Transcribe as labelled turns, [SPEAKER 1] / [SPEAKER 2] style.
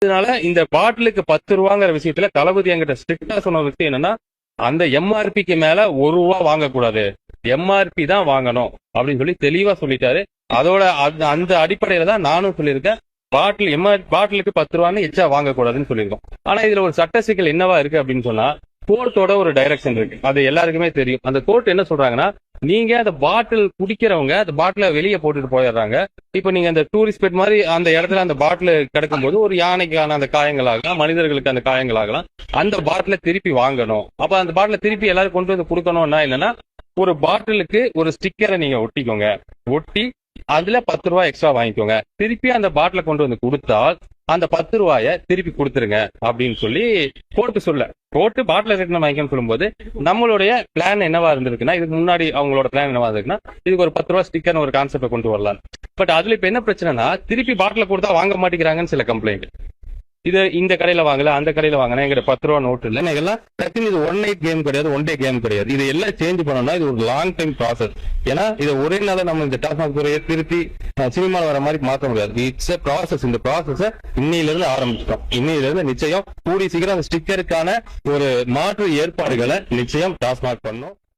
[SPEAKER 1] அதனால இந்த பாட்டிலுக்கு 10 ரூபாங்கிற விஷயத்துல தளபதி என்கிட்ட ஸ்ட்ரிக்டா சொன்ன விஷயம் என்னன்னா, அந்த எம்ஆர்பிக்கு மேல 1 ரூபா வாங்கக்கூடாது, எம்ஆர்பி தான் வாங்கணும் அப்படின்னு சொல்லி தெளிவா சொல்லிட்டாரு. அதோட அந்த அடிப்படையில தான் நானும் சொல்லியிருக்கேன், பாட்டிலுக்கு 10 ரூபான்னு எச்சா வாங்கக்கூடாதுன்னு சொல்லியிருக்கோம். ஆனா இதுல ஒரு சட்ட சிக்கல் என்னவா இருக்கு அப்படின்னு சொன்னா, கோர்ட்டோட ஒரு டைரக்ஷன் இருக்கு, அது எல்லாருக்குமே தெரியும். அந்த கோர்ட் என்ன சொல்றாங்கன்னா, நீங்க அந்த பாட்டில் குடிக்கிறவங்க அந்த பாட்டில வெளியே போட்டுட்டு போயிடுறாங்க. இப்ப நீங்க அந்த டூரிஸ்ட் ஸ்பாட் மாதிரி அந்த இடத்துல அந்த பாட்டில் கிடக்கும் போது ஒரு யானைக்கான அந்த காயங்களாகலாம், மனிதர்களுக்கு அந்த காயங்களாகலாம், அந்த பாட்டில திருப்பி வாங்கணும். அப்ப அந்த பாட்டில திருப்பி எல்லாரும் கொண்டு வந்து கொடுக்கணும்னா என்னன்னா, ஒரு பாட்டிலுக்கு ஒரு ஸ்டிக்கரை நீங்க ஒட்டிக்கோங்க, ஒட்டி அதுல 10 ரூபாய் எக்ஸ்ட்ரா வாங்கிக்கோங்க. திருப்பி அந்த பாட்டில கொண்டு வந்து கொடுத்தால் அந்த 10 ரூபாய திருப்பி கொடுத்துருங்க அப்படின்னு சொல்லி கோர்ட்டு பாட்டில ரிட்டர்ன் வாங்கிக்கணும்னு சொல்லும்போது, நம்மளுடைய பிளான் என்னவா இருந்திருக்குன்னா, இதுக்கு முன்னாடி அவங்களோட பிளான் என்னவா இருந்திருக்குன்னா, இதுக்கு ஒரு 10 ரூபாய் ஸ்டிக்கர் ஒரு கான்செப்டை கொண்டு வரலாம். பட் அதுல இப்ப என்ன பிரச்சனைனா, திருப்பி பாட்டில கொடுத்தா வாங்க மாட்டேங்கிறாங்கன்னு சில கம்ப்ளைண்ட். இது இந்த கடையில வாங்கல, அந்த கடையில வாங்கினா எங்க 10 ரூபா நோட்டு இல்ல இதெல்லாம் டக்குனு. இது ஒன் நைட் கேம் கிடையாது, ஒன் டே கேம் கிடையாது. இது எல்லாம் சேஞ்ச் பண்ணணும்னா இது ஒரு லாங் டைம் ப்ராசஸ். ஏன்னா இதை ஒரே நாள நம்ம இந்த டாஸ்மாக் துறையை திருப்பி சினிமாவில் வர மாதிரி மாற்ற முடியாது. It's a process. இந்த ப்ராசஸ இன்னையில இருந்து ஆரம்பிச்சிட்டோம். இன்னையில இருந்து நிச்சயம் கூடி சீக்கிரம் அந்த ஸ்டிக்கருக்கான ஒரு மாற்று ஏற்பாடுகளை நிச்சயம் டாஸ்மாக் பண்ணும்.